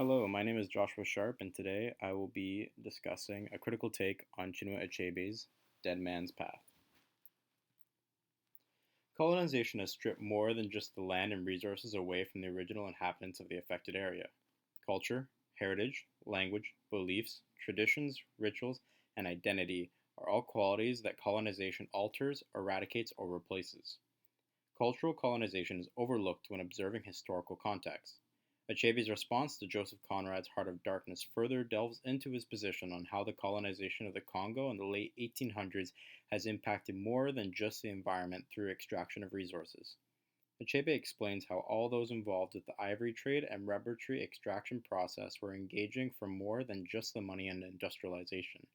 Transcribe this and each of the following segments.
Hello, my name is Joshua Sharpe, and today I will be discussing a critical take on Chinua Achebe's Dead Man's Path. Colonization has stripped more than just the land and resources away from the original inhabitants of the affected area. Culture, heritage, language, beliefs, traditions, rituals, and identity are all qualities that colonization alters, eradicates, or replaces. Cultural colonization is overlooked when observing historical context. Achebe's response to Joseph Conrad's Heart of Darkness further delves into his position on how the colonization of the Congo in the late 1800s has impacted more than just the environment through extraction of resources. Achebe explains how all those involved with the ivory trade and rubber tree extraction process were engaging for more than just the money and industrialization.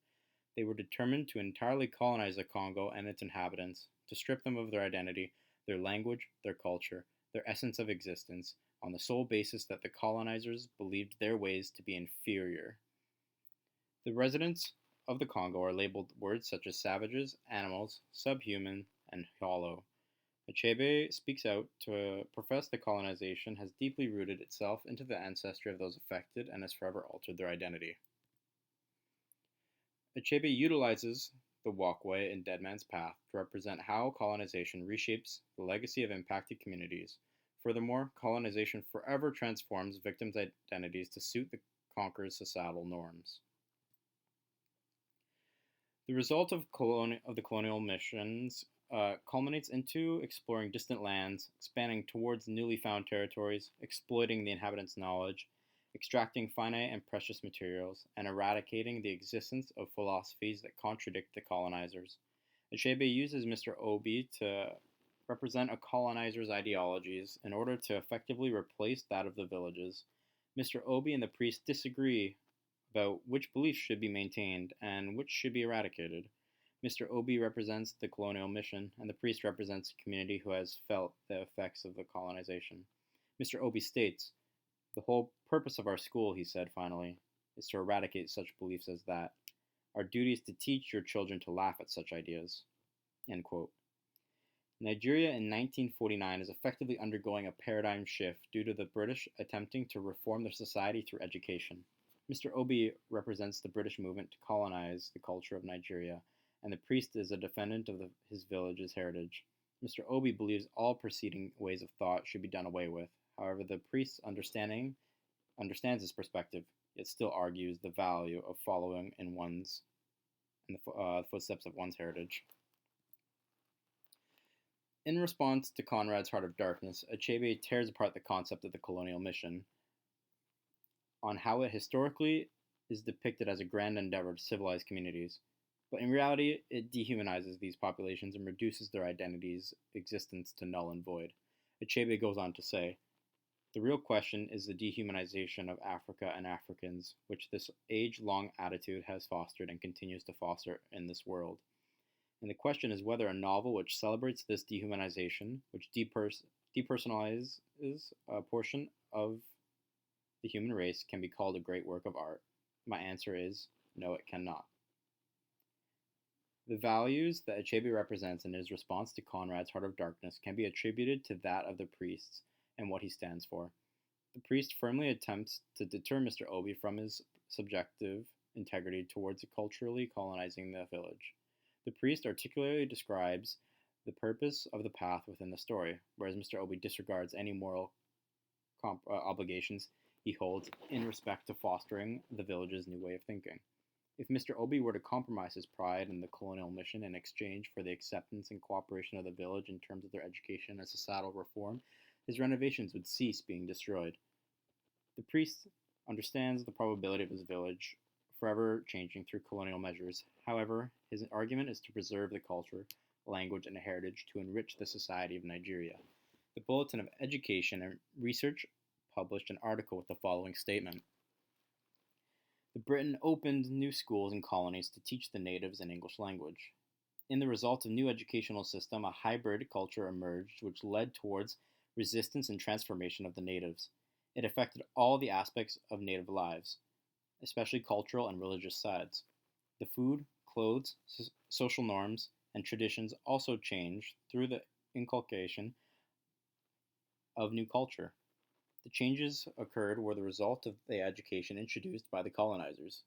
They were determined to entirely colonize the Congo and its inhabitants, to strip them of their identity, their language, their culture, their essence of existence, on the sole basis that the colonizers believed their ways to be inferior. The residents of the Congo are labeled words such as savages, animals, subhuman, and hollow. Achebe speaks out to profess the colonization has deeply rooted itself into the ancestry of those affected and has forever altered their identity. Achebe utilizes the walkway in Dead Man's Path to represent how colonization reshapes the legacy of impacted communities. Furthermore, colonization forever transforms victims' identities to suit the conqueror's societal norms. The result of the colonial missions culminates into exploring distant lands, expanding towards newly found territories, exploiting the inhabitants' knowledge, extracting finite and precious materials, and eradicating the existence of philosophies that contradict the colonizers. Achebe uses Mr. Obi to represent a colonizer's ideologies in order to effectively replace that of the villages. Mr. Obi and the priest disagree about which beliefs should be maintained and which should be eradicated. Mr. Obi represents the colonial mission, and the priest represents a community who has felt the effects of the colonization. Mr. Obi states, "The whole purpose of our school," he said finally, "is to eradicate such beliefs as that. Our duty is to teach your children to laugh at such ideas." End quote. Nigeria in 1949 is effectively undergoing a paradigm shift due to the British attempting to reform their society through education. Mr. Obi represents the British movement to colonize the culture of Nigeria, and the priest is a defendant of his village's heritage. Mr. Obi believes all preceding ways of thought should be done away with. However, the priest understands this perspective, yet still argues the value of following in the footsteps of one's heritage. In response to Conrad's Heart of Darkness, Achebe tears apart the concept of the colonial mission on how it historically is depicted as a grand endeavor to civilize communities, but in reality, it dehumanizes these populations and reduces their identities' existence to null and void. Achebe goes on to say, "The real question is the dehumanization of Africa and Africans, which this age-long attitude has fostered and continues to foster in this world. And the question is whether a novel which celebrates this dehumanization, which depersonalizes a portion of the human race, can be called a great work of art. My answer is no, it cannot." The values that Achebe represents in his response to Conrad's Heart of Darkness can be attributed to that of the priests and what he stands for. The priest firmly attempts to deter Mr. Obi from his subjective integrity towards culturally colonizing the village. The priest articulately describes the purpose of the path within the story, whereas Mr. Obi disregards any moral obligations he holds in respect to fostering the village's new way of thinking. If Mr. Obi were to compromise his pride in the colonial mission in exchange for the acceptance and cooperation of the village in terms of their education and societal reform, his renovations would cease being destroyed. The priest understands the probability of his village forever changing through colonial measures. However, his argument is to preserve the culture, language, and heritage to enrich the society of Nigeria. The Bulletin of Education and Research published an article with the following statement. The Britain opened new schools and colonies to teach the natives an English language. In the result of new educational system, a hybrid culture emerged which led towards resistance and transformation of the natives. It affected all the aspects of native lives, especially cultural and religious sides. The food, clothes, social norms, and traditions also changed through the inculcation of new culture. The changes occurred were the result of the education introduced by the colonizers.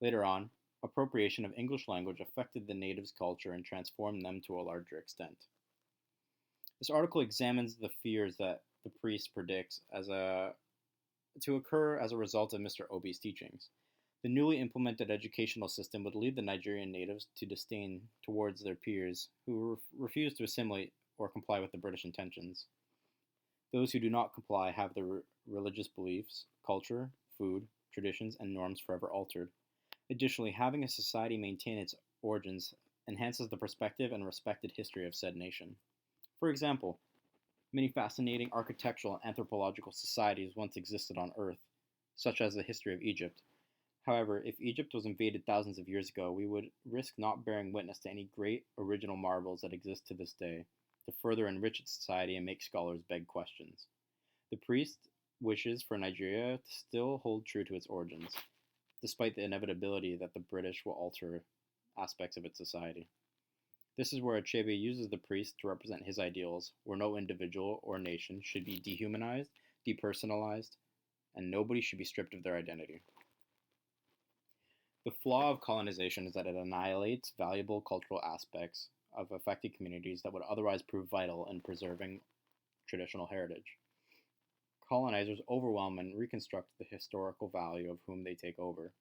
Later on, appropriation of English language affected the natives' culture and transformed them to a larger extent. This article examines the fears that the priest predicts to occur as a result of Mr. Obi's teachings. The newly implemented educational system would lead the Nigerian natives to disdain towards their peers who refuse to assimilate or comply with the British intentions. Those who do not comply have their religious beliefs, culture, food, traditions, and norms forever altered. Additionally, having a society maintain its origins enhances the perspective and respected history of said nation. For example, many fascinating architectural and anthropological societies once existed on Earth, such as the history of Egypt. However, if Egypt was invaded thousands of years ago, we would risk not bearing witness to any great original marvels that exist to this day, to further enrich its society and make scholars beg questions. The priest wishes for Nigeria to still hold true to its origins, despite the inevitability that the British will alter aspects of its society. This is where Achebe uses the priest to represent his ideals, where no individual or nation should be dehumanized, depersonalized, and nobody should be stripped of their identity. The flaw of colonization is that it annihilates valuable cultural aspects of affected communities that would otherwise prove vital in preserving traditional heritage. Colonizers overwhelm and reconstruct the historical value of whom they take over.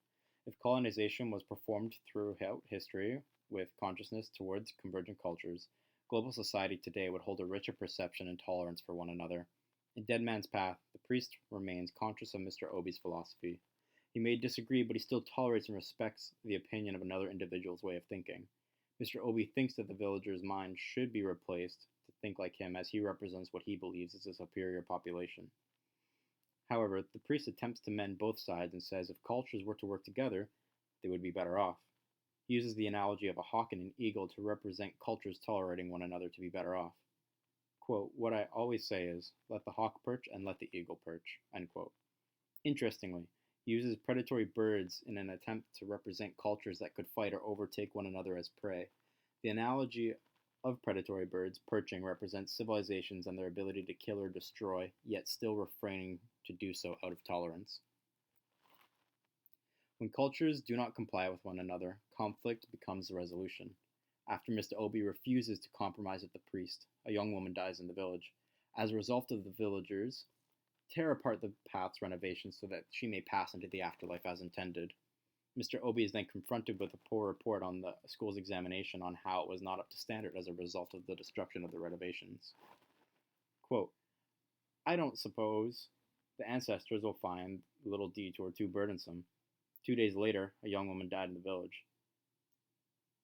If colonization was performed throughout history with consciousness towards convergent cultures, global society today would hold a richer perception and tolerance for one another. In Dead Man's Path, the priest remains conscious of Mr. Obi's philosophy. He may disagree, but he still tolerates and respects the opinion of another individual's way of thinking. Mr. Obi thinks that the villager's mind should be replaced to think like him, as he represents what he believes is a superior population. However, the priest attempts to mend both sides and says if cultures were to work together, they would be better off. He uses the analogy of a hawk and an eagle to represent cultures tolerating one another to be better off. Quote, "What I always say is, let the hawk perch and let the eagle perch." End quote. Interestingly, he uses predatory birds in an attempt to represent cultures that could fight or overtake one another as prey. The analogy of predatory birds perching represents civilizations and their ability to kill or destroy, yet still refraining to do so out of tolerance. When cultures do not comply with one another, conflict becomes the resolution. After Mr. Obi refuses to compromise with the priest, a young woman dies in the village. As a result of the villagers tear apart the path's renovations so that she may pass into the afterlife as intended. Mr. Obi is then confronted with a poor report on the school's examination on how it was not up to standard as a result of the destruction of the renovations. Quote, "I don't suppose the ancestors will find the little detour too burdensome." 2 days later, a young woman died in the village.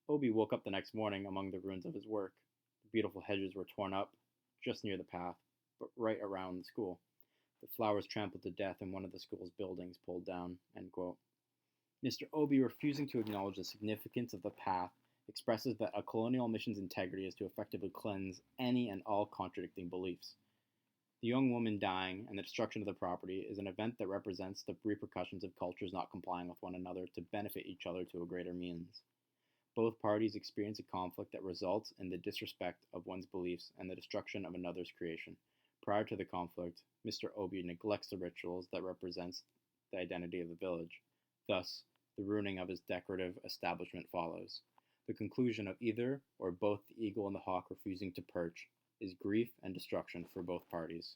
Obi woke up the next morning among the ruins of his work. The beautiful hedges were torn up, just near the path, but right around the school. The flowers trampled to death and one of the school's buildings pulled down. End quote. Mr. Obi, refusing to acknowledge the significance of the path, expresses that a colonial mission's integrity is to effectively cleanse any and all contradicting beliefs. The young woman dying and the destruction of the property is an event that represents the repercussions of cultures not complying with one another to benefit each other to a greater means. Both parties experience a conflict that results in the disrespect of one's beliefs and the destruction of another's creation. Prior to the conflict, Mr. Obi neglects the rituals that represents the identity of the village. Thus, the ruining of his decorative establishment follows. The conclusion of either or both the eagle and the hawk refusing to perch is grief and destruction for both parties.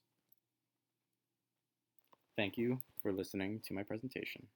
Thank you for listening to my presentation.